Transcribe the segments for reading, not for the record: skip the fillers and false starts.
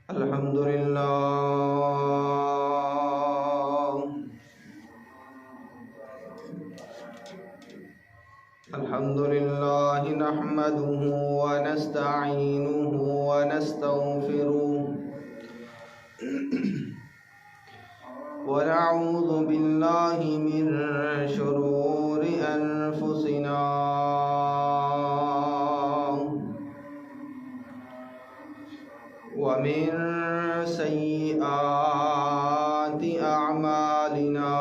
الحمد لله نحمده ونستعينه ونستغفره ونعوذ بالله من شرور أنفسنا ومن سيئات أعمالنا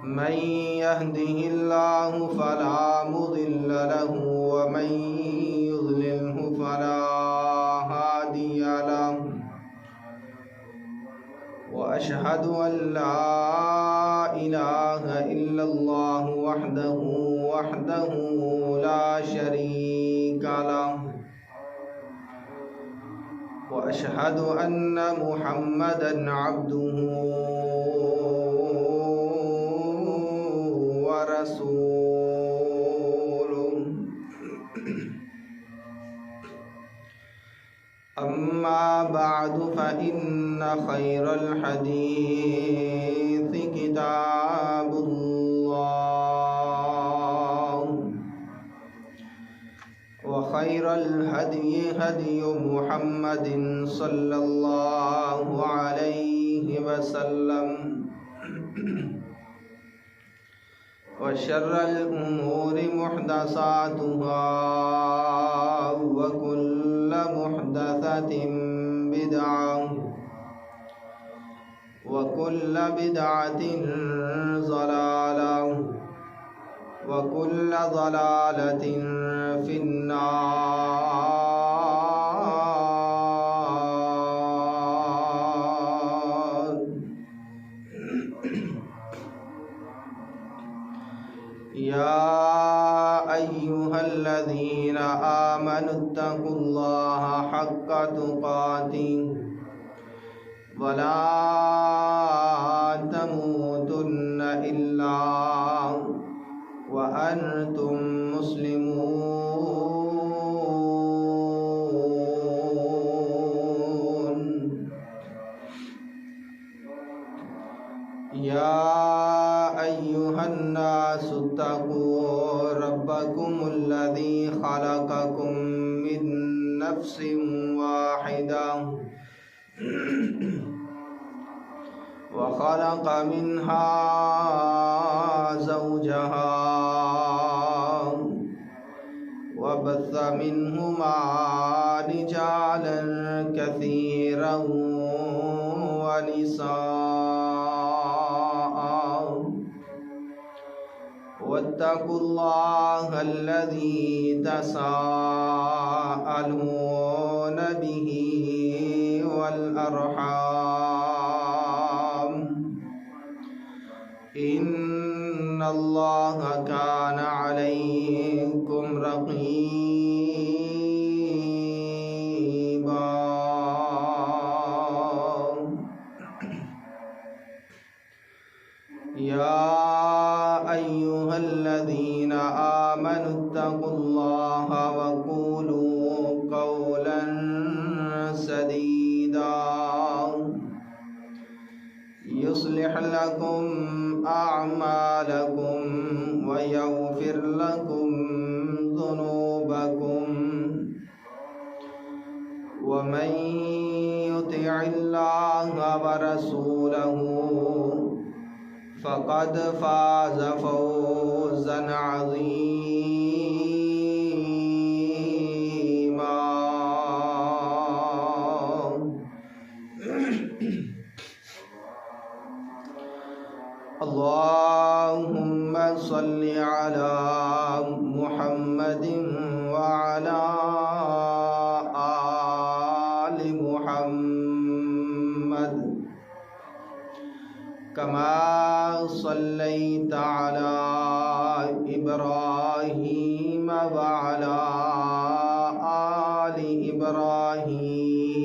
من يهده الله فلا مضل له ومن يضلله فلا هادي له وأشهد أن لا إله إلا الله وحده لا شريك له وأشهد أن محمدًا عبده ورسوله أما بعد فإن خير الحديث كتاب الله وخير الهدي هدي محمد صلى الله عليه وسلم وشر الأمور محدثاتها وكل محدثة بدعة وكل بدعة ضلالة وكل ضلالة في النار. يا أيها الذين آمنوا اتقوا الله حق تقاته ولا تموتن إلا وأنتم مسلمون. يا أيها الناس اتقوا ربكم الذي خلقكم من نفس واحدة وخلق منها زوجها وبث منهما رجالا كثيرا ونساء واتقوا الله الذي تساءلون به والأرحام إن الله كان عليكم رقيبا. يا أيها الذين آمنوا اتقوا الله وقولوا قولا سديدا يصلح لكم أعمالكم ويغفر لكم ذنوبكم ومن يطع الله ورسوله فقد فاز فوزا عظيما. اللهم صل على محمد وعلى آل محمد كما صليت على إبراهيم وعلى آل إبراهيم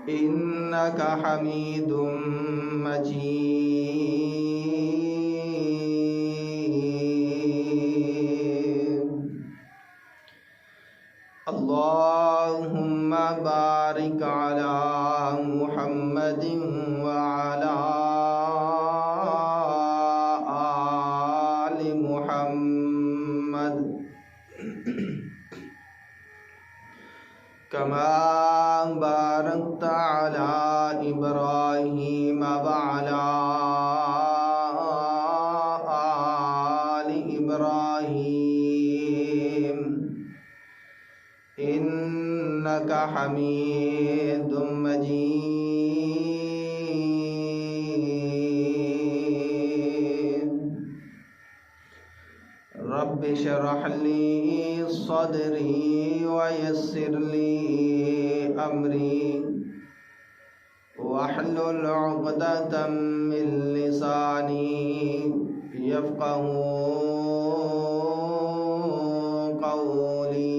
إنك حميد مجيد. كما باركت على إبراهيم وعلى آل إبراهيم إنك حميد مجيد. رب اشرح لي صدري ويسر لي أمري واحلل عقدة من لساني يفقه قولي.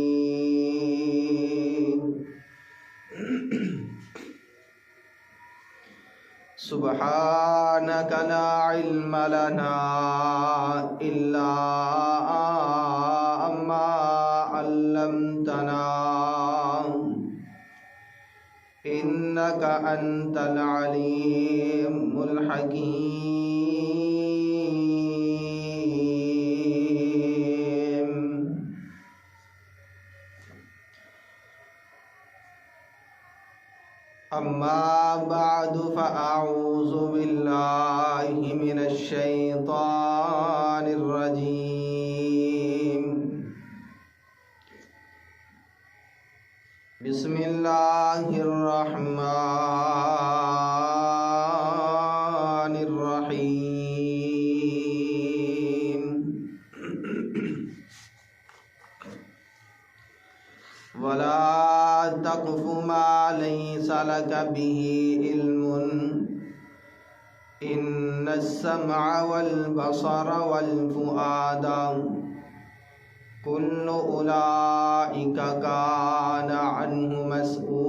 سبحانك لا علم لنا إلا ما علمتنا إنك أنت العليم الحكيم. أما بعد فأعوذ بالله من الشيطان الرجيم. بسم الله الرحمن الرحيم. ولا تقف ما ليس لك به علم إن السمع والبصر والفؤاد كل أولئك كان عنه مسؤولا.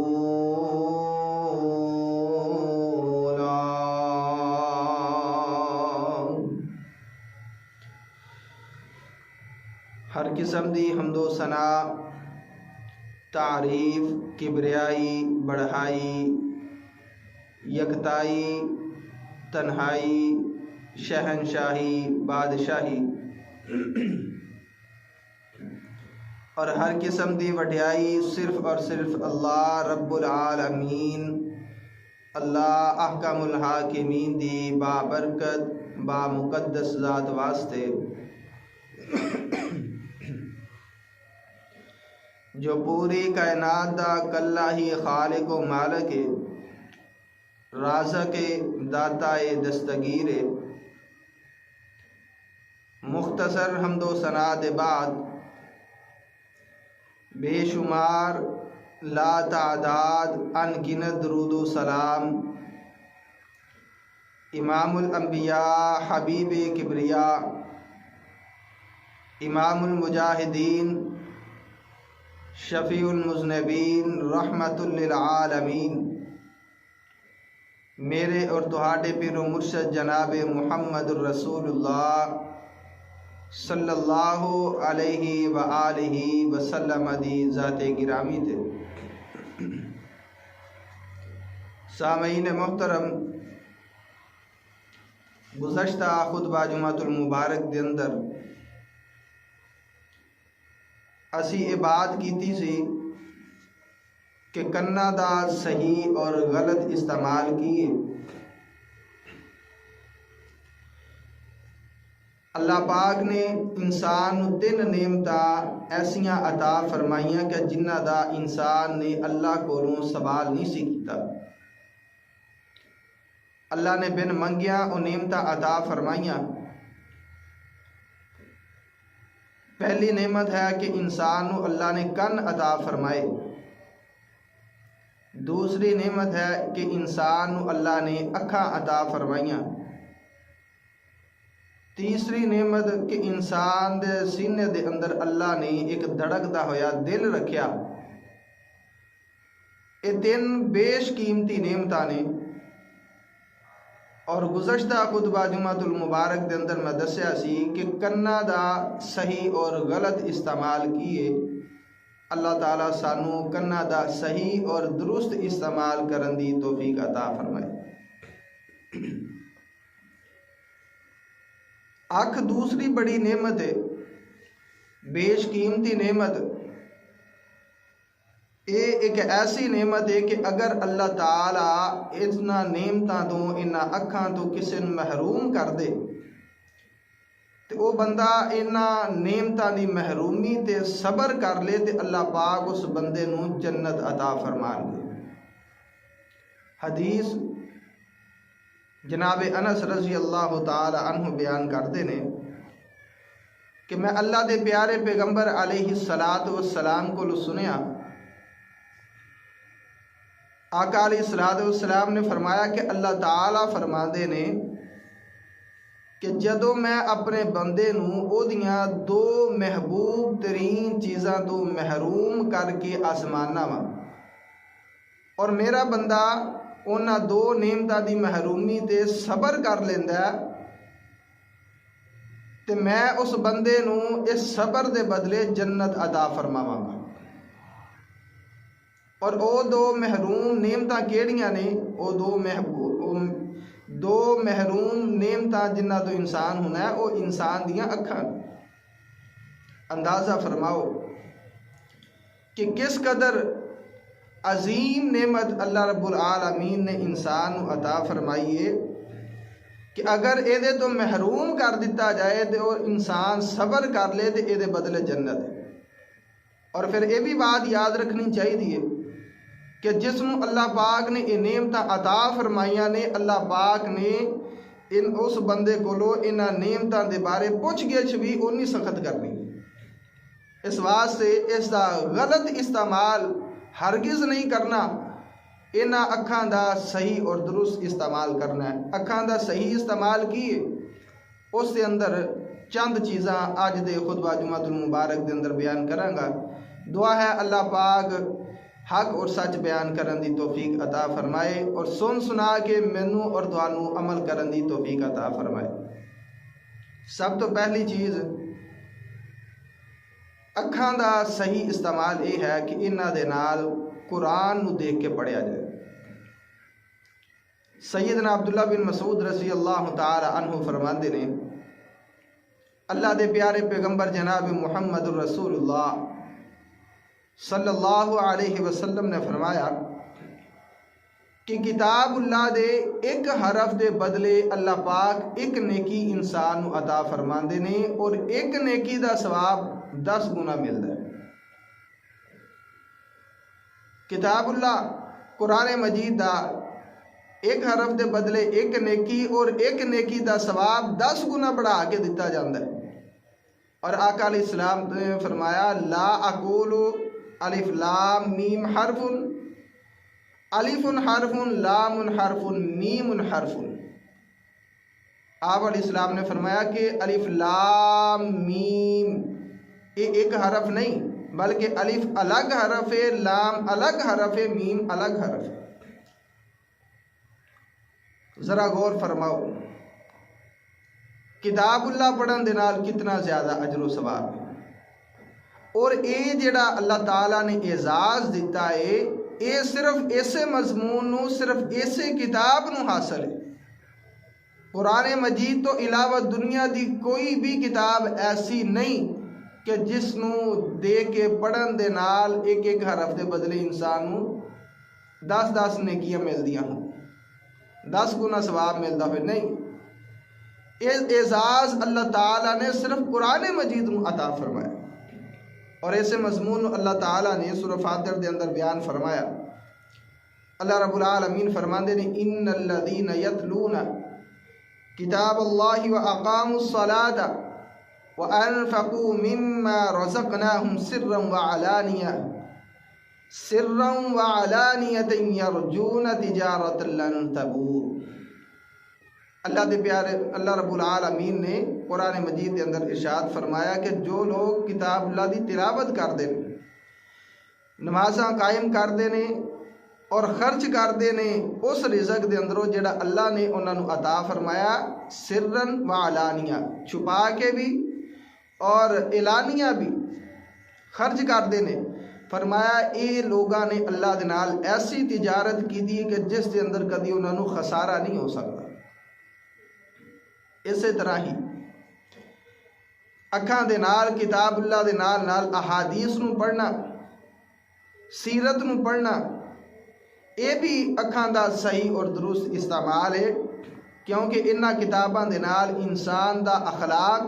ہر قسم دی حمد و ثنا، تعریف، کبریائی، بڑھائی، یکتائی، تنہائی، شہنشاہی، بادشاہی اور ہر قسم دی وڈیائی صرف اور صرف اللہ رب العالمین، اللہ احکم الحاکمین دی بابرکت بامقدس ذات واسطے جو پوری کائنات دا کلہ ہی خالق و مالک ہے، رازق داتا دستگیر. مختصر حمد و ثنا دے بعد بے شمار لا تعداد ان گنت درود و سلام امام الانبیاء، حبیب کبریا، امام المجاہدین، شفیع المذنبین، رحمت للعالمین، میرے اور تہاڈے پیر و مرشد جناب محمد الرسول اللہ صلی اللہ علیہ وآلہ وسلم دی ذات گرامی تے. سامعین محترم، گزشتہ خطبہ جمعۃ المبارک دے اندر اسی یہ بات کیتی سی کہ کناں دا صحیح اور غلط استعمال کیے. اللہ پاک نے انسان نو تین نعمتاں ایسیاں عطا فرمائیاں کہ جنہ دا انسان نے اللہ کولوں سوال نہیں سی کیتا. اللہ نے بن منگیاں او نعمتاں عطا فرمائیاں. پہلی نعمت ہے کہ انسان نو اللہ نے کن عطا فرمائے. دوسری نعمت ہے کہ انسان نو اللہ نے اکھاں عطا فرمائیاں. تیسری نعمت کہ انسان دے سینے دے اندر اللہ نے ایک دھڑکدا ہویا دل رکھیا. یہ تین بیش قیمتی نعمتاں نے. اور گزشتہ خطبہ جمعۃ المبارک دے اندر میں دسیا سی کہ کنا دا صحیح اور غلط استعمال کیے اللہ تعالیٰ سانو کنا دا صحیح اور درست استعمال کرن دی توفیق عطا فرمائے. اکھ دوسری بڑی نعمت ہے، بیش قیمتی نعمت. یہ ایک ایسی نعمت ہے کہ اگر اللہ تعالی اتنا نعمتاں تو انہاں اکھاں تو کسی نوں محروم کر دے تے وہ بندہ انہاں نعمتاں دی محرومی تے صبر کر لے تے اللہ پاک اس بندے نوں جنت عطا فرمان گے۔ حدیث جناب انس رضی اللہ تعالی عنہ بیان کرتے نے کہ میں اللہ دے پیارے پیغمبر علیہ السلام کو سنیا، آقا علیہ السلام نے فرمایا کہ اللہ تعالیٰ فرماندے نے کہ جدوں میں اپنے بندے نوں او دیاں دو محبوب ترین چیزاں تو محروم کر کے آسمانا وا اور میرا بندہ انہاں دو نعمتاں دی محرومی تے صبر کر لیندا ہے تے میں اس بندے نوں اس صبر دے بدلے جنت عطا فرماواں گا۔ اور او دو محروم نعمتاں کیڑیاں نے؟ او دو محروم نعمتاں جنہاں تو انسان ہونا ہے او انسان دیاں اکھاں۔ اندازہ فرماؤ کہ کس قدر عظیم نعمت اللہ رب العالمین نے انسان کو عطا فرمائی ہے کہ اگر اے دے تو محروم کر دیتا جائے تو انسان صبر کر لے تو اے دے بدلے جنت ہے۔ اور پھر اے بھی بات یاد رکھنی چاہیے کہ جس نوں اللہ پاک نے یہ نعمتاں عطا فرمائیاں نے، اللہ پاک نے اس بندے کولو انہاں نعمتاں دے بارے پوچھ گچھ بھی اونی سخت کرنی۔ اس واسطے اس دا غلط استعمال ہرگز نہیں کرنا، انہاں اکھاں دا صحیح اور درست استعمال کرنا ہے۔ اکھاں دا صحیح استعمال کیے اس دے اندر چند چیزاں آج دے خطبہ جمعۃ المبارک دے اندر بیان کراں گا۔ دعا ہے اللہ پاک حق اور سچ بیان کرن دی توفیق عطا فرمائے اور سن سنا کے مینوں اور تانوں عمل کرن دی توفیق عطا فرمائے۔ سب تو پہلی چیز اکھاں دا صحیح استعمال یہ ہے کہ انہاں دے نال قرآن نو دیکھ کے پڑھیا جائے۔ سیدنا عبداللہ بن مسعود رضی اللہ تعالی عنہ فرماندے نے اللہ دے پیارے پیغمبر جناب محمد الرسول اللہ صلی اللہ علیہ وسلم نے فرمایا کہ کتاب اللہ دے ایک حرف دے بدلے اللہ پاک ایک نیکی انسان نو عطا فرماندے نے اور ایک نیکی دا ثواب 10 گنا ملدا ہے۔ کتاب اللہ قرآن مجید دا ایک حرف دے بدلے ایک نیکی اور ایک نیکی دا ثواب 10 گنا بڑھا کے دیتا جاندہ ہے۔ اور آقا علیہ السلام نے فرمایا لا اقول الف لام میم حرف، الف حرف لام حرف میم حرف۔ آپ علیہ السلام نے فرمایا کہ الف لام میم یہ ایک حرف نہیں بلکہ الف الگ حرف ہے، لام الگ حرف ہے، میم الگ حرف ہے۔ ذرا غور فرماؤ کتاب اللہ پڑھن دے نال کتنا زیادہ اجر و ثواب ہے، اور یہ جڑا اللہ تعالیٰ نے اعزاز دیتا ہے یہ صرف ایسے مضمون نو صرف ایسے کتاب نو حاصل ہے۔ قرآن مجید تو علاوہ دنیا دی کوئی بھی کتاب ایسی نہیں کہ جس نو دے کے پڑھن دے نال ایک ایک حرف دے بدلے انسان نو 10 نیکیاں مل دیاں ہوں، 10 گنا ثواب ملتا ہوئے نہیں۔ یہ اعزاز اللہ تعالیٰ نے صرف قرآن مجید نو عطا فرمایا، اور ایسے مضمون اللہ تعالیٰ نے سورہ فاتر دے اندر بیان فرمایا۔ اللہ رب العالمین فرماندے نے ان الذین یتلون کتاب اللہ واقاموا الصلاۃ وانفقوا مما رزقناہم سرا وعلانیۃ یرجون تجارۃ لن تبور۔ اللہ دے پیارے اللہ رب العالمین نے قرآن مجید کے اندر ارشاد فرمایا کہ جو لوگ کتاب اللہ دی تلاوت کرتے ہیں، نمازاں قائم کرتے ہیں اور خرچ کرتے ہیں اس رزق دے اندروں جڑا اللہ نے انہاں نو عطا فرمایا، سرن و علانیہ چھپا کے بھی اور اعلانیہ بھی خرچ کرتے ہیں۔ فرمایا اے لوگاں نے اللہ دے نال ایسی تجارت کی دی کہ جس دے اندر کدی انہاں نو خسارہ نہیں ہو سکتا۔ اسی طرح ہی اکھاں دے نال کتاب اللہ دے نال احادیث نو پڑھنا، سیرت نو پڑھنا، یہ بھی اکھاں دا صحیح اور درست استعمال ہے، کیونکہ انہاں کتاباں دے نال انسان دا اخلاق،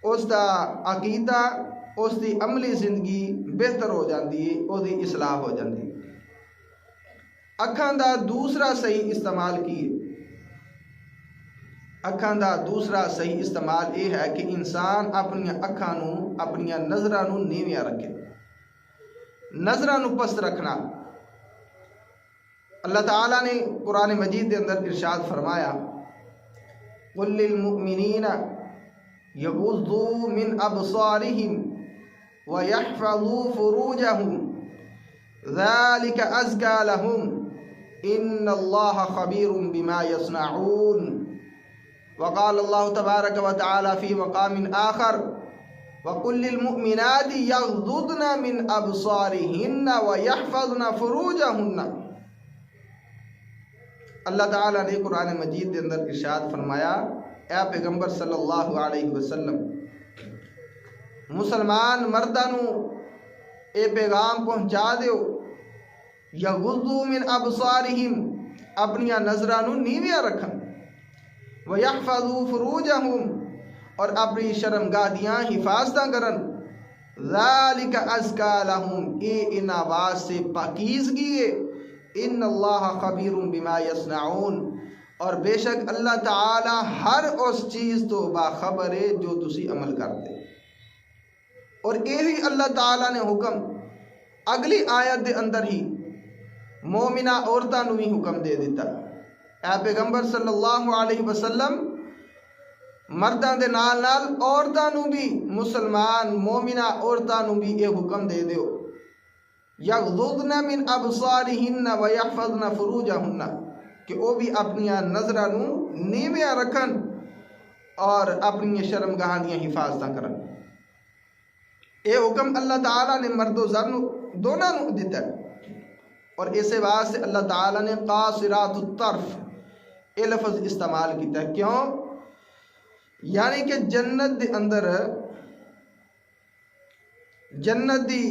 اس دا عقیدہ، اس دی عملی زندگی بہتر ہو جاندی ہے، اس دی اصلاح ہو جاندی ہے۔ اکھاں دا دوسرا صحیح استعمال کی ہے؟ اکھاں دا دوسرا صحیح استعمال یہ ہے کہ انسان اپنی اکھاں نو، اپنی نظراں نو نیویاں رکھے، نظراں نو پست رکھنا۔ اللہ تعالیٰ نے قرآن مجید کے اندر ارشاد فرمایا، قُل لِّلْمُؤْمِنِينَ يَغُضُّوا مِنْ أَبْصَارِهِمْ وَيَحْفَظُوا فُرُوجَهُمْ ذَلِكَ أَزْكَىٰ لَهُمْ إِنَّ اللَّهَ خَبِيرٌ بِمَا يَصْنَعُونَ۔ وقال الله تبارك وتعالى في مقام آخر، وَقُل لِّلْمُؤْمِنَاتِ يَغْضُضْنَ مِنْ أَبْصَارِهِنَّ وَيَحْفَظْنَ فُرُوجَهُنَّ۔ اللہ تعالیٰ نے قرآن مجید کے اندر ارشاد فرمایا، اے پیغمبر صلی اللہ علیہ وسلم، مسلمان مرداں نو اے پیغام پہنچا دیو، یغضوا من ابصارہم، اپنی نظراں نو نیویاں رکھن، ویحفظوا فروجہم، اور اپنی شرمگاہ دیاں حفاظتاں کرن، ذالک ازکا لہم، اے انہاں واسطے پاکیزگی ہے، ان اللہ خبیر بما یصنعون، اور بے شک اللہ تعالی ہر اس چیز تو باخبر ہے جو تسی عمل کرتے۔ اور یہی اللہ تعالی نے حکم اگلی آیت دے اندر ہی مومنہ عورتاں نو بھی حکم دے دیتا، اے پیغمبر صلی اللہ علیہ وسلم، مرداں دے نال نال عورتاں نو بھی، مسلمان مومنہ عورتاں نو بھی یہ حکم دے دیو، یغضضن من ابصارہن ویحفظن فروجہن، کہ وہ بھی اپنی نظراں نو نیویاں رکھن اور اپنی شرمگاہ دیاں حفاظتاں کرن۔ یہ حکم اللہ تعالیٰ نے مرد و زن دونوں نو دیتا ہے، اور اسے واسطے اللہ تعالیٰ نے قاصرات الطرف یہ لفظ استعمال کیتا ہے۔ کیوں؟ یعنی کہ جنت دے اندر، جنت دی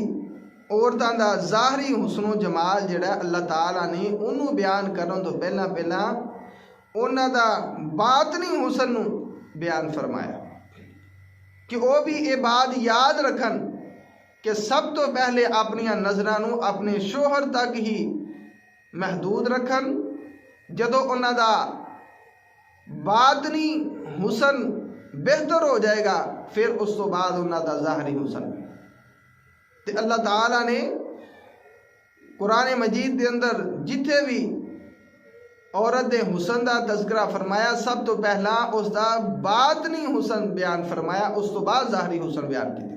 عورتاں دا ظاہری حسن و جمال جڑا ہے اللہ تعالیٰ نے انہوں بیان کرن تو پہلا انہاں دا باطنی حسن نو بیان فرمایا، کہ وہ بھی یہ بات یاد رکھن کہ سب تو پہلے اپنی نظراں نو اپنے شوہر تک ہی محدود رکھن، جدو انہاں دا باطنی حسن بہتر ہو جائے گا پھر اس تو بعد انہاں دا ظاہری حسن۔ تے اللہ تعالیٰ نے قرآن مجید دے اندر جتھے بھی عورت دے حسن دا تذکرہ فرمایا، سب تو پہلا اس دا باطنی حسن بیان فرمایا، اس تو بعد ظاہری حسن بیان کیا۔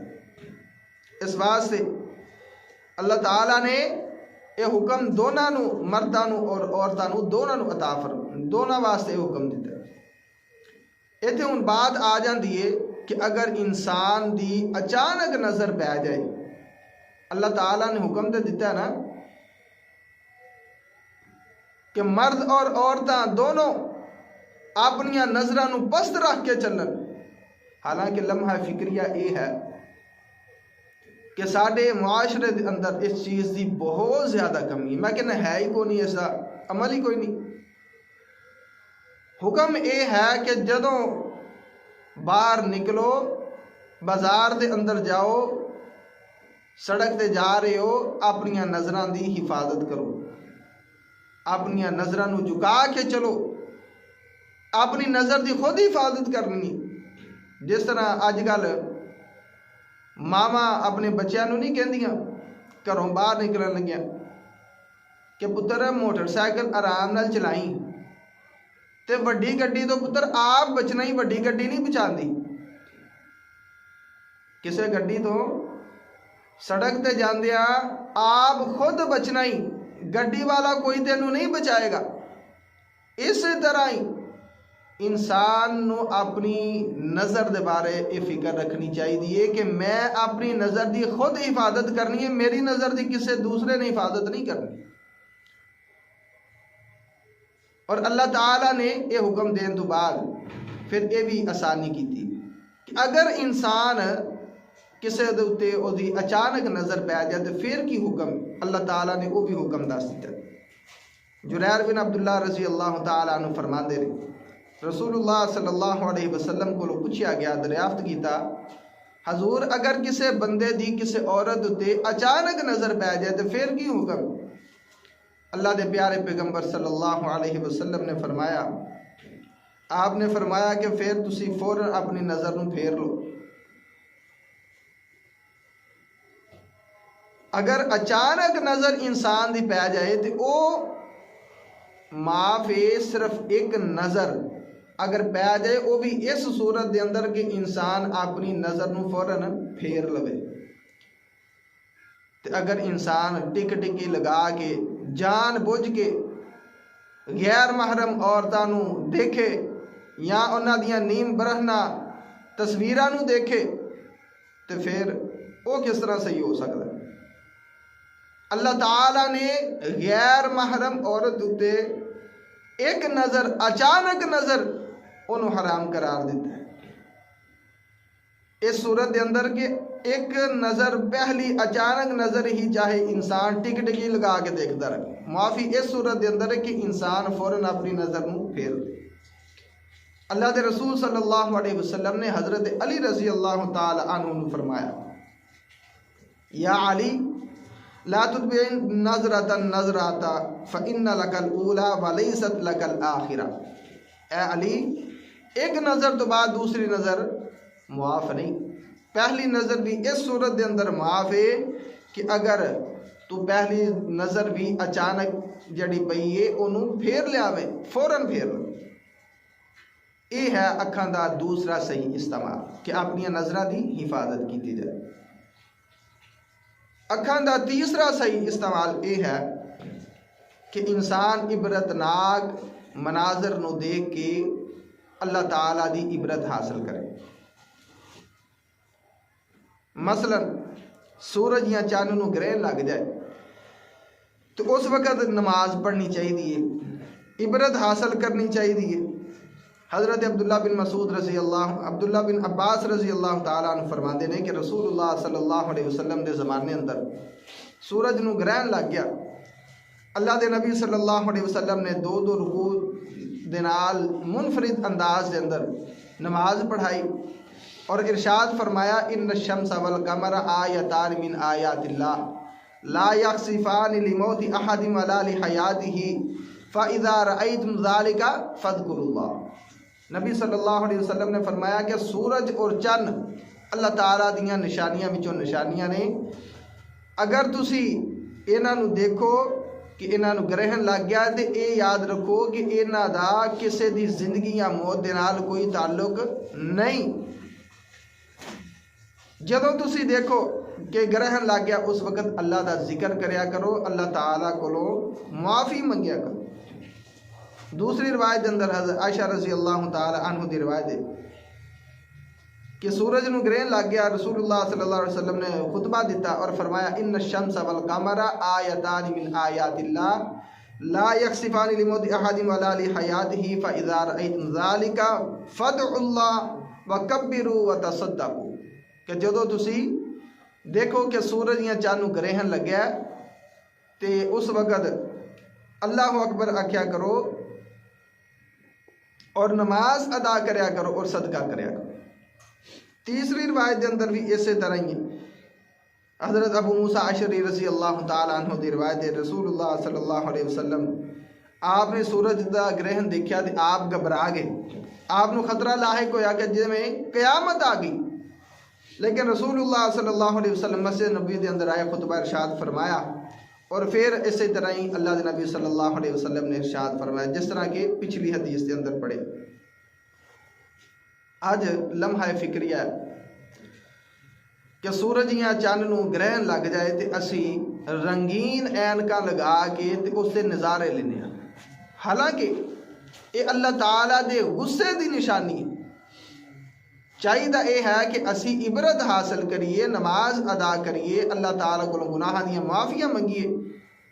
اس واسطے اللہ تعالیٰ نے یہ حکم دونوں نو، مرداں نو اور عورتاں نو، دونوں نو عطا فرمایا، دونوں واسطے یہ حکم دیتا ہے۔ ایتھے ہن بات آ جاندی ہے کہ اگر انسان دی اچانک نظر پہ جائے، اللہ تعالیٰ نے حکم دے دیتا ہے نا کہ مرد اور عورتاں دونوں اپنی نظراں نو پست رکھ کے چلن۔ حالانکہ لمحہ فکریہ یہ ہے کہ ساڈے معاشرے دے اندر اس چیز دی بہت زیادہ کمی ہے، میں کہنا ہے ہی کوئی نہیں، ایسا عمل ہی کوئی نہیں۔ حکم یہ ہے کہ جدوں باہر نکلو، بازار دے اندر جاؤ، سڑک تے جا رہے ہو، اپنی نظراں دی حفاظت کرو، اپنی نظراں نو جھکا کے چلو، اپنی نظر دی خود حفاظت کرنی۔ جس طرح اج کل ماما اپنے بچیاں نو نہیں کہندیاں گھروں باہر نکلن لگیاں کہ پتر موٹر سائیکل آرام نال چلائیں، تے وڈی گڈی تو پتر آپ بچنا ہی، وڈی گڈی نہیں بچاندی۔ کسے گڈی تو سڑک تے جاندیاں آپ خود بچنا ہی، گڈی والا کوئی تینوں نہیں بچائے گا۔ اسی طرح ہی انسان نو اپنی نظر دے بارے یہ فکر رکھنی چاہیے کہ میں اپنی نظر دی خود حفاظت کرنی ہے، میری نظر دی کسی دوسرے نے حفاظت نہیں کرنی۔ اور اللہ تعالیٰ نے یہ حکم دین تو بعد پھر یہ بھی آسانی کی تھی کہ اگر انسان کسے دے اتے او دی اچانک نظر پہ جائے تو پھر کی حکم؟ اللہ تعالیٰ نے وہ بھی حکم دس دیتا۔ جریر بن عبداللہ رضی اللہ تعالیٰ عنہ فرمان دے رہے رسول اللہ صلی اللہ علیہ وسلم کو پوچھا گیا، دریافت کیتا، حضور اگر کسے بندے دی کسے عورت اتے اچانک نظر پہ جائے تو پھر کی حکم؟ اللہ دے پیارے پیغمبر صلی اللہ علیہ وسلم نے فرمایا، آپ نے فرمایا کہ پھر تسی فوراً اپنی نظر نو پھیر لو۔ اگر اچانک نظر انسان دی پہ جائے تو او معاف ہے، صرف ایک نظر اگر پہ جائے وہ بھی اس صورت دے اندر کہ انسان اپنی نظر نو فوراً پھیر لوے۔ تے اگر انسان ٹک ٹکی لگا کے جان بوجھ کے غیر محرم عورتاں نو دیکھے یا انہاں دیاں نیم برہنہ تصویراں نو دیکھے تو پھر وہ کس طرح صحیح ہو سکتا ہے؟ اللہ تعالیٰ نے غیر محرم عورت اتے ایک نظر، اچانک نظر انہوں حرام قرار دیتا ہے۔ اس صورت دے اندر کہ ایک نظر، پہلی اچانک نظر ہی چاہے انسان ٹک ٹکی لگا کے دیکھتا رہے، معافی اس صورت دے اندر ہے کہ انسان فوراً اپنی نظر نو پھیر دے۔ اللہ دے رسول صلی اللہ علیہ وسلم نے حضرت علی رضی اللہ تعالی عنہ نے فرمایا، یا علی لا تتبع نظرة نظرة فإن لك الأولى وليست لك الآخرة۔ اے علی، ایک نظر تو بعد دوسری نظر معاف نہیں، پہلی نظر بھی اس صورت دے اندر معاف ہے کہ اگر تو پہلی نظر بھی اچانک جڑی پئی ہے انہوں پھیر لیا میں فوراً پھیر لو۔ یہ ہے اکھاں دا دوسرا صحیح استعمال کہ اپنی نظرہ دی حفاظت کی جائے۔ اکھاں دا تیسرا صحیح استعمال یہ ہے کہ انسان عبرتناک مناظر نو دیکھ کے اللہ تعالیٰ دی عبرت حاصل کرے۔ مثلا سورج یا چاند نو گرہن لگ جائے تو اس وقت نماز پڑھنی چاہیے، عبرت حاصل کرنی چاہیے۔ حضرت عبداللہ بن مسعود رضی اللہ، عبداللہ بن عباس رضی اللہ تعالیٰ عنہ فرماندے نے کہ رسول اللہ صلی اللہ علیہ وسلم دے زمانے اندر سورج نو گرہن لگ گیا، اللہ دے نبی صلی اللہ علیہ وسلم نے دو رکوع دے نال منفرد انداز دے اندر نماز پڑھائی اور ارشاد فرمایا، ان الشمس والقمر آیتان من آیات اللہ لا یخسفان لموت احد ولا لحیاتہ فاذا رأیتم ذلک فاذکروا اللہ۔ نبی صلی اللہ علیہ وسلم نے فرمایا کہ سورج اور چند اللہ تعالیٰ دیاں نشانیاں وچوں نشانیاں نے، اگر تسی انہاں نو دیکھو کہ انہاں نو گرہن لگ گیا تے اے یاد رکھو کہ انہاں دا کسے دی زندگی یا موت دے نال کوئی تعلق نہیں۔ جدوں تسی دیکھو کہ گرہن لگ گیا اس وقت اللہ دا ذکر کریا کرو، اللہ تعالیٰ کولو معافی منگیا کرو۔ دوسری روایت دے اندر حضرت عائشہ رضی اللہ تعالی عنہ دی روایت ہے کہ سورج نو گرہن لگ گیا، رسول اللہ صلی اللہ علیہ وسلم نے خطبہ دیتا اور فرمایا، ان الشمس والقمر آیتان من آیات اللہ لا یخسفان لموت احد ولا لحیاتہ فاذا رأیتم ذلک فادعوا اللہ وکبروا وتصدقوا، کہ جدو تسی دیکھو کہ سورج یا چاند نو گرہن لگیا تے اس وقت اللہ اکبر آکھیا کرو اور نماز ادا کریا کرو اور صدقہ کریا کرو۔ تیسری روایت کے اندر بھی اسی طرح ہی حضرت ابو موسیٰ اشعری رضی اللہ تعالیٰ عنہ دی روایت ہے، رسول اللہ صلی اللہ علیہ وسلم آپ نے سورج دا گرہن دیکھا تے آپ گھبرا گئے، آپ نو خطرہ لاحق ہویا کہ جے میں قیامت آ گئی، لیکن رسول اللہ صلی اللہ علیہ وسلم مسجد نبی دے اندر آئے، خطبہ ارشاد فرمایا اور پھر اسی طرح ہی اللہ دے نبی صلی اللہ علیہ وسلم نے ارشاد فرمایا جس طرح کہ پچھلی حدیث دے اندر پڑھے۔ آج لمحہ فکریہ کہ سورج یا چاند نو گرہن لگ جائے تے اسی رنگین اینکاں لگا کے تے اس سے نظارے لینے ہیں، حالانکہ یہ اللہ تعالیٰ دے غصے دی نشانی ہے۔ چاہیے یہ ہے کہ اسی عبرت حاصل کریے، نماز ادا کریے، اللہ تعالیٰ کو گناہ دیا معافیاں منگیے،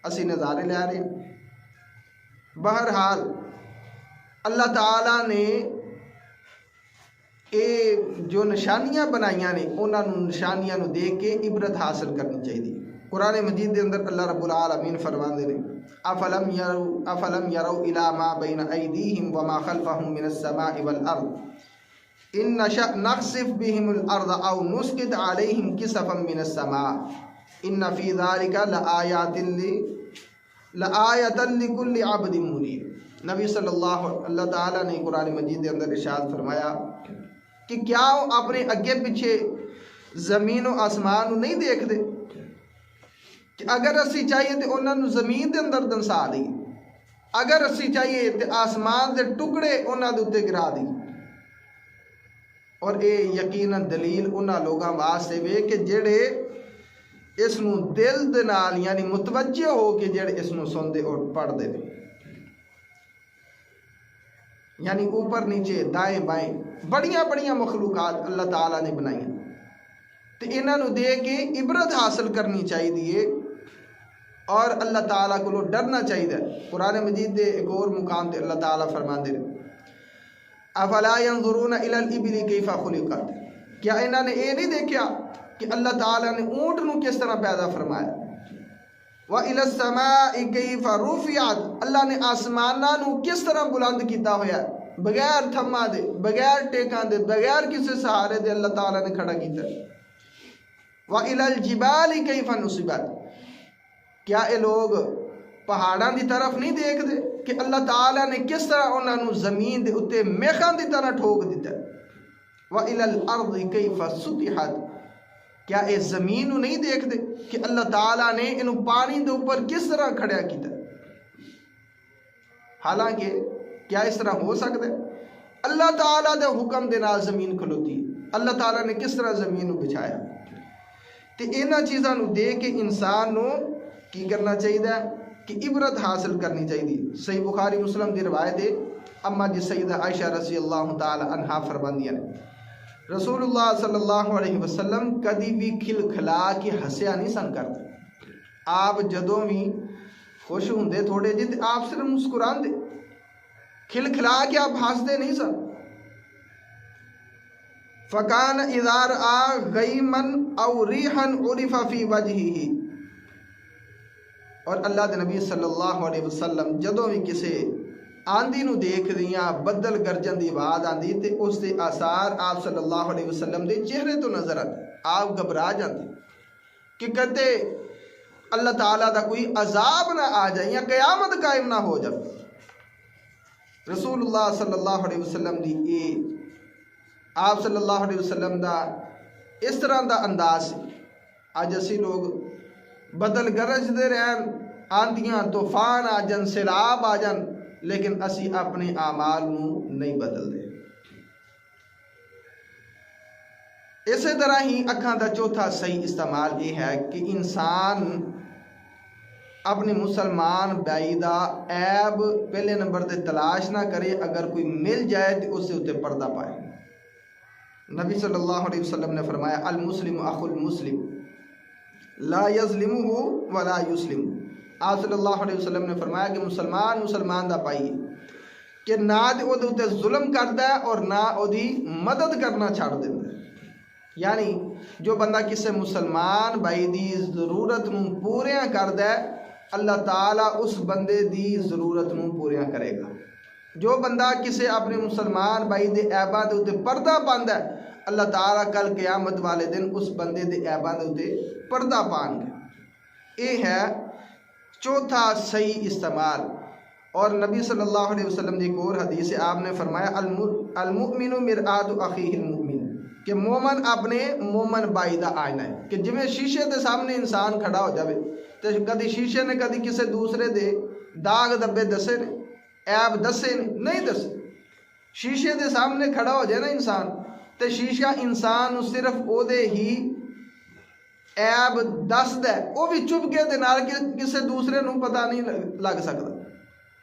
اسی نظارے لے رہے ہیں۔ بہرحال اللہ تعالیٰ نے یہ جو نشانیاں بنائیاں نے انہاں نوں نشانیاں نوں دیکھ کے عبرت حاصل کرنی چاہیے۔ قرآن مجید دے اندر اللہ رب العالمین فرماندے نے افلم یروا الی ما بین ایدیہم وما خلفہم من السماء والارض ان نشأ نخسف بهم الارض او نسقط علیہم کسفا من السماء ان فی ذلک لآیۃ لکل عبد منیب۔ نبی صلی اللہ تعالیٰ نے قرآن مجید دے اندر ارشاد فرمایا کہ کیا وہ اپنے اگے پیچھے زمین و آسمان نہیں دیکھ دے کہ اگر اسی چاہیے تو انہوں نے زمین دے اندر دنسا دی، اگر اسی چاہیے تو آسمان دے ٹکڑے انہوں دے اتے گرا دی۔ اور اے یقیناً دلیل انہاں لوگاں واسطے وے کہ جڑے اس نو دل دے نال یعنی متوجہ ہو کہ جڑے اس نو سن دے اور پڑھ دے، یعنی اوپر نیچے دائیں بائیں بڑیاں بڑیاں مخلوقات اللہ تعالیٰ نے بنائی تو انہاں نو دے کے عبرت حاصل کرنی چاہیے اور اللہ تعالیٰ کو ڈرنا چاہیے۔ قرآن مجید دے ایک اور مقام تے اللہ تعالیٰ فرماندے نے افلا ينظرون الى الابل كيف خلقت، کیا انہاں نے یہ نہیں دیکھا کہ اللہ تعالیٰ نے اونٹ نو کس طرح پیدا فرمایا، وَإِلَى السَّمَاءِ كَيْفَ رُفِعَتْ، اللہ نے آسماناں نو کس طرح بلند کیتا ہویا ہے، بغیر تھما دے، بغیر ٹیکاں دے، بغیر کسی سہارے دے اللہ تعالیٰ نے کھڑا کیتا ہے۔ وَإِلَى الْجِبَالِ كَيْفَ نُصِبَتْ، کیا اے لوگ پہاڑاں دی طرف نہیں دیکھ دے کہ اللہ تعالیٰ نے کس طرح انہاں نو زمین دے اتے میخاں دی طرح ٹھوک دیتا ہے۔ وَإِلَى الْأَرْضِ كَيْفَ سُطِحَتْ، کیا اے زمین نو نہیں دیکھ دے کہ اللہ تعالیٰ نے انہوں پانی دے اوپر کس طرح کھڑیا کیتا ہے۔ حالانکہ کیا اس طرح ہو سکتا ہے؟ اللہ تعالیٰ دے حکم دے نال زمین کھلوتی ہے، اللہ تعالیٰ نے کس طرح زمین نو بچھایا۔ تو انہاں چیزاں نو دے کے انسان نو کی کرنا چاہیے کہ عبرت حاصل کرنی چاہیے۔ صحیح بخاری مسلم دی روایت ہے اما جی سیدہ عائشہ رضی اللہ تعالی عنہا فرماندیاں نے رسول اللہ صلی اللہ علیہ وسلم کدی بھی کھل کھلا کے ہسیا نہیں سن کرتے، آپ جدوں بھی خوش ہوندے تھوڑے جی تے آپ صرف مسکران دے، کھل کھلا کے آپ ہنسدے نہیں سن۔ فکان اذا رأى غیما او ریحا عرف فی وجہہ، اور اللہ دے نبی صلی اللہ علیہ وسلم جدوں بھی کسے آندھی نو دیکھ دیاں بدل گرجن دی آواز آندی تے اس دے آثار آپ صلی اللہ علیہ وسلم دے چہرے تو نظر آتے، آپ گھبرا جاندے کہ کہتے اللہ تعالیٰ دا کوئی عذاب نہ آ جائے یا قیامت قائم نہ ہو جائے۔ رسول اللہ صلی اللہ علیہ وسلم دی آپ صلی اللہ علیہ وسلم دا اس طرح دا انداز آج اسی لوگ بدل گرج دے رہن، آندیاں طوفان آ جان، سیلاب آ جان، لیکن اسی اپنے اعمال نو نہیں بدل دے۔ اسی طرح ہی اکھاں دا چوتھا صحیح استعمال یہ ہے کہ انسان اپنے مسلمان بھائی دا عیب پہلے نمبر تے تلاش نہ کرے، اگر کوئی مل جائے تو اس سے اتے پردہ پائے۔ نبی صلی اللہ علیہ وسلم نے فرمایا المسلم اخو المسلم لا یظلمہ ولا یسلم، آپ صلی اللہ علیہ وسلم نے فرمایا کہ مسلمان مسلمان دا پائی کہ نہ او دے اوتے ظلم کردا ہے اور نہ او دی مدد کرنا چھڑ دیندا ہے۔ یعنی جو بندہ کسے مسلمان بھائی دی ضرورت نوں پوریاں کردا ہے، اللہ تعالیٰ اس بندے دی ضرورت نوں پوریاں کرے گا۔ جو بندہ کسے اپنے مسلمان بھائی دے عیباں دے اوتے پردہ پاندا ہے، اللہ تعالیٰ کل قیامت والے دن اس بندے دے عیباں دے اوتے پردہ پان گے۔ یہ ہے چوتھا صحیح استعمال۔ اور نبی صلی اللہ علیہ وسلم نے ایک اور حدیث ہے، آپ نے فرمایا المؤمن مرآت اخیہ المؤمن، کہ مومن اپنے مومن بھائی دا آئینہ ہے، کہ جویں شیشے دے سامنے انسان کھڑا ہو جاوے تے کدی شیشے نے کدی کسے دوسرے دے داغ دبے دسے نے، عیب دسے نہیں دسے، شیشے دے سامنے کھڑا ہو جائے نا انسان تے شیشہ انسان صرف او دے ہی عیب دس دے، وہ بھی چپ کے دے نال کسے دوسرے نوں پتہ نہیں لگ سکتا۔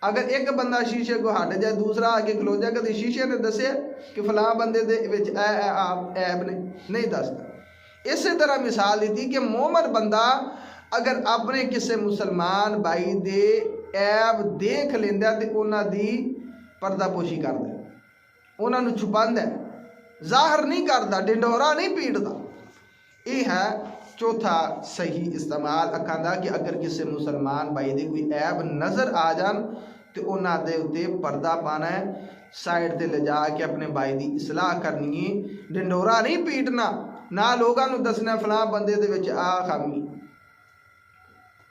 اگر ایک بندہ شیشے کو ہٹ جائے دوسرا آگے کھلو جائے کدی شیشے نے دسے کہ فلاں بندے دے وچ عیب نہیں دستا۔ اسی طرح مثال دیتی کہ مومن بندہ اگر اپنے کسے مسلمان بھائی دے عیب دیکھ لیندہ تے انہاں دی پردہ پوشی کر دے، انہاں نوں چھپاندا ہے، ظاہر نہیں کرتا، ڈنڈورا نہیں پیٹتا۔ یہ ہے چوتھا صحیح استعمال اکھاں دا کہ اگر کسی مسلمان بھائی دی کوئی عیب نظر آ جان تو انہاں دے اتے پردہ پانا ہے، سائڈ تے لے جا کے اپنے بھائی دی اصلاح کرنی ہے، ڈنڈورا نہیں پیٹنا، نہ لوگاں نو دسنا فلاں بندے دے وچ آ خامی۔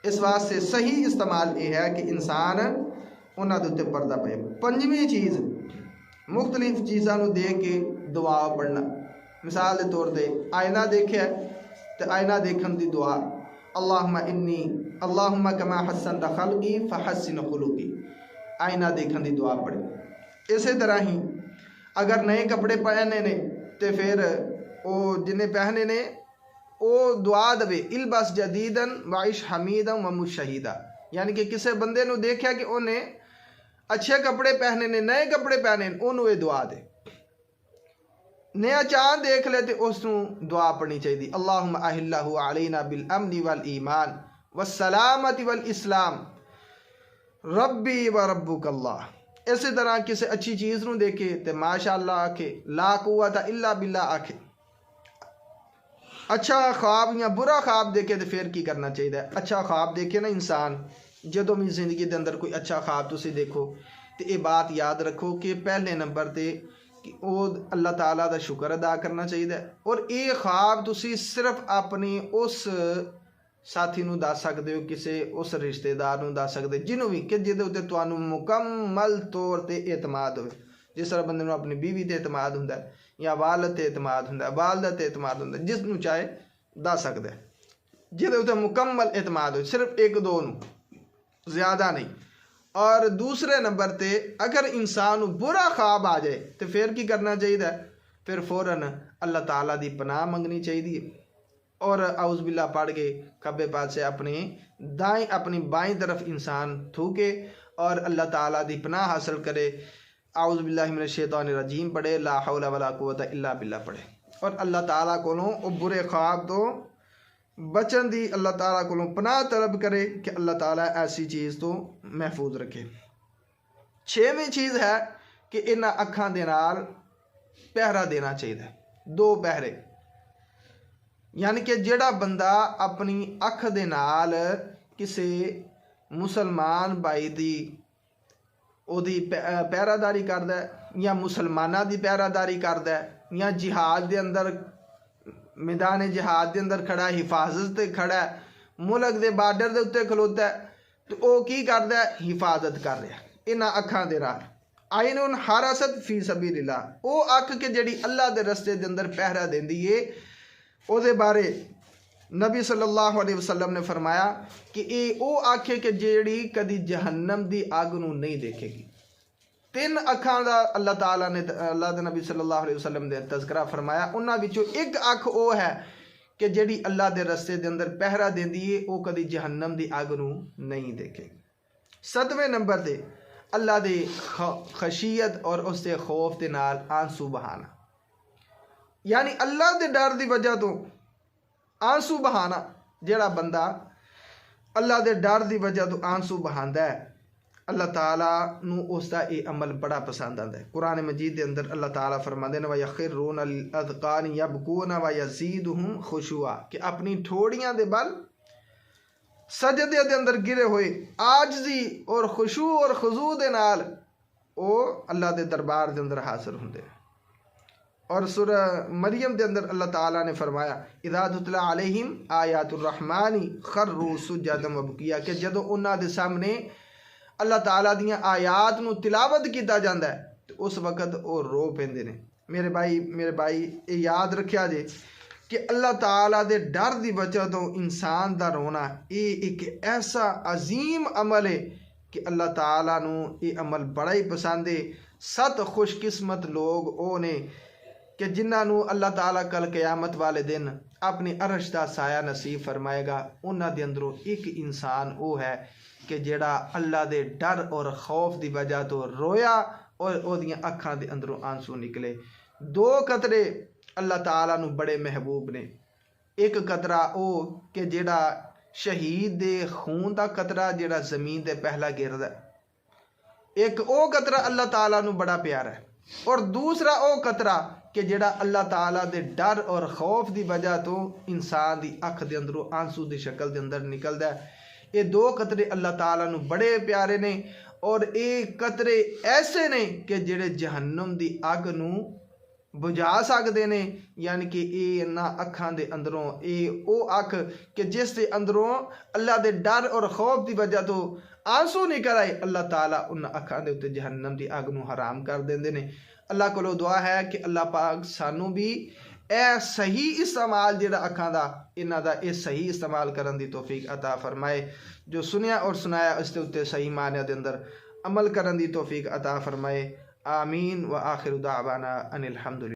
اس واسطے صحیح استعمال یہ ہے کہ انسان انہاں دے اتے پردہ پائے۔ پنجویں چیز مختلف چیزاں نو دیکھ کے دعا پڑھنا۔ مثال دے طور تے آئینہ دیکھیا تو آئینہ دیکھن دی دعا اللہم کما حسنت خلقی فحسن خلقی، آئینہ دیکھن دی دعا پڑھے۔ اسی طرح ہی اگر نئے کپڑے پہنے نے تو پھر او جنہیں پہنے نے او دعا دے البس جدیدن وعش حمیدن ومشہیدہ، یعنی کہ کسی بندے نو دیکھیا کہ انہیں اچھے کپڑے پہنے نے، نئے کپڑے پہنے نے، انہوں یہ دعا دے۔ نیا چاند دیکھ لے تو اس نو دعا پڑھنی چاہیے، اللہم اہلہ علینا بالامن والایمان والسلامت والاسلام ربی و ربک اللہ۔ اسی طرح کسی اچھی چیز نو دیکھے تو ماشاءاللہ آکھے، لا قوت الا باللہ آکھے۔ اچھا خواب یا برا خواب دیکھے تو پھر کی کرنا چاہیے؟ اچھا خواب دیکھے نا انسان، جدوں بھی زندگی دے اندر کوئی اچھا خواب تسی دیکھو تو یہ بات یاد رکھو کہ پہلے نمبر تے کہ وہ اللہ تعالیٰ دا شکر ادا کرنا چاہیے، اور یہ خواب تسی صرف اپنی اس ساتھی نو دس سکتے ہو، کسی اس رشتہ دار نو دس سکتے جنہوں بھی کہ جدے تے تانوں مکمل طور تے اعتماد ہوئے۔ جس طرح بندے نو اپنی بیوی تے اعتماد ہوندا ہے، یا والد تے اعتماد ہوندا ہے، والدہ تے اعتماد ہوندا ہے، جس نو چاہے دس سکتا ہے، جدے تے مکمل اعتماد ہوئے، صرف ایک دو نو، زیادہ نہیں۔ اور دوسرے نمبر تے اگر انسان برا خواب آ جائے تو پھر کی کرنا چاہیے؟ پھر فوراً اللہ تعالیٰ دی پناہ منگنی چاہیے، اور اعوذ باللہ پڑھ کے کھبے پاس سے اپنی بائیں طرف انسان تھوکے اور اللہ تعالیٰ دی پناہ حاصل کرے، اعوذ باللہ من الشیطان الرجیم پڑھے، لا حول ولا قوت الا باللہ پڑھے، اور اللہ تعالیٰ کولوں او برے خواب تو بچن دی اللہ تعالیٰ کو پناہ طلب کرے کہ اللہ تعالیٰ ایسی چیز تو محفوظ رکھے۔ چھویں چیز ہے کہ انہاں اکھاں دے نال پہرا دینا چاہیے، 2 پہرے، یعنی کہ جڑا بندہ اپنی اکھ دے نال کسی مسلمان بھائی دی او دی پہرا داری کردا ہے، یا مسلمانہ دی پہرا داری کردا ہے، یا جہاد دے اندر میدان جہاد دے اندر کھڑا ہے، حفاظت تے کھڑا ہے، ملک دے بارڈر دے اتے کھلوتا ہے، تو او کی کردا ہے؟ حفاظت کر رہا ہے انہاں اکھاں دے نال۔ عین حرست فی سبیل اللہ، او اکھ کے جڑی اللہ دے رستے دے اندر پہرا دیندی ہے، او دے بارے نبی صلی اللہ علیہ وسلم نے فرمایا کہ اے او اکھ ہے کہ جڑی کدی جہنم دی اگ نو نہیں دیکھے گی۔ 3 اکھاں دا اللہ تعالیٰ نے اللہ دے نبی صلی اللہ علیہ وسلم نے تذکرہ فرمایا، انہاں وچوں ایک اکھ او ہے کہ جڑی اللہ دے رستے دے اندر پہرا دیندی ہے، او کدی جہنم دی اگ نو نہیں دیکھے گی۔ 7ویں نمبر تے اللہ دے خشیت اور اس دے خوف دے نال آنسو بہانا، یعنی اللہ دے ڈر دی وجہ تو آنسو بہانا۔ جڑا بندہ اللہ دے ڈر دی وجہ تو آنسو بہاندا ہے، اللہ تعالیٰ نو اس دا یہ عمل بڑا پسند آتا ہے۔ قرآن مجید دے اندر اللہ تعالیٰ فرماندے نے وَيَخِرُّونَ لِلْأَذْقَانِ يَبْكُونَ وَيَزِيدُهُمْ خُشُوعًا، کہ اپنی ٹھوڑیاں دے بل سجدے دے اندر گرے ہوئے عاجزی اور خشوع اور خضوع دے نال او اللہ دے دربار دے اندر حاضر ہوندے۔ اور سورہ مریم دے اندر اللہ تعالیٰ نے فرمایا اذا تتلا علیہم آیات الرحمن خروا سجدا وبکیا، کہ جدو انہاں دے سامنے اللہ تعالیٰ دیاں آیات نو تلاوت کیتا جاندہ ہے تو اس وقت وہ رو پیندے نے۔ میرے بھائی یہ یاد رکھیا جے کہ اللہ تعالیٰ دے ڈر دی وجہ تو انسان دا رونا یہ ایک ایسا عظیم عمل ہے کہ اللہ تعالیٰ نو یہ عمل بڑا ہی پسند ہے۔ 7 خوش قسمت لوگ او نے کہ جنہاں نو اللہ تعالیٰ کل قیامت والے دن اپنی عرش دا سایہ نصیب فرمائے گا، انہاں دے اندروں ایک انسان او ہے کہ جڑا اللہ دے ڈر اور خوف دی وجہ تو رویا اور او دیاں اکھاں دے اندروں آنسو نکلے۔ 2 قطرے اللہ تعالیٰ نو بڑے محبوب نے، ایک قطرہ او کہ جڑا شہید دے خون دا قطرہ جڑا زمین دے پہلا گردا ہے، ایک او قطرہ اللہ تعالیٰ نو بڑا پیارا ہے، اور دوسرا او قطرہ کہ جڑا اللہ تعالیٰ دے ڈر اور خوف دی وجہ تو انسان دی اکھ دے اندروں آنسو دی شکل دے اندر نکلدا ہے۔ یہ دو قطرے اللہ تعالیٰ نو بڑے پیارے نے اور یہ قطرے ایسے نے کہ جڑے جہنم دی اگ نو بجھا سکدے نے، یعنی کہ یہ انہاں اکھاں دے اندروں او اکھ کہ جس دے اندروں اللہ دے ڈر اور خوف دی وجہ تو آنسو نکل آئے، اللہ تعالیٰ ان اکھاں دے اتے جہنم دی اگ نو حرام کر دیندے نے۔ اللہ کولو دعا ہے کہ اللہ پاک سانو بھی اے صحیح استعمال جڑا اکھاں دا انہاں دا اے صحیح استعمال کرن دی توفیق عطا فرمائے، جو سنیا اور سنایا اس دے اتے صحیح معنی دے اندر عمل کرن دی توفیق عطا فرمائے۔ آمین و آخر دعوانا ان الحمدللہ۔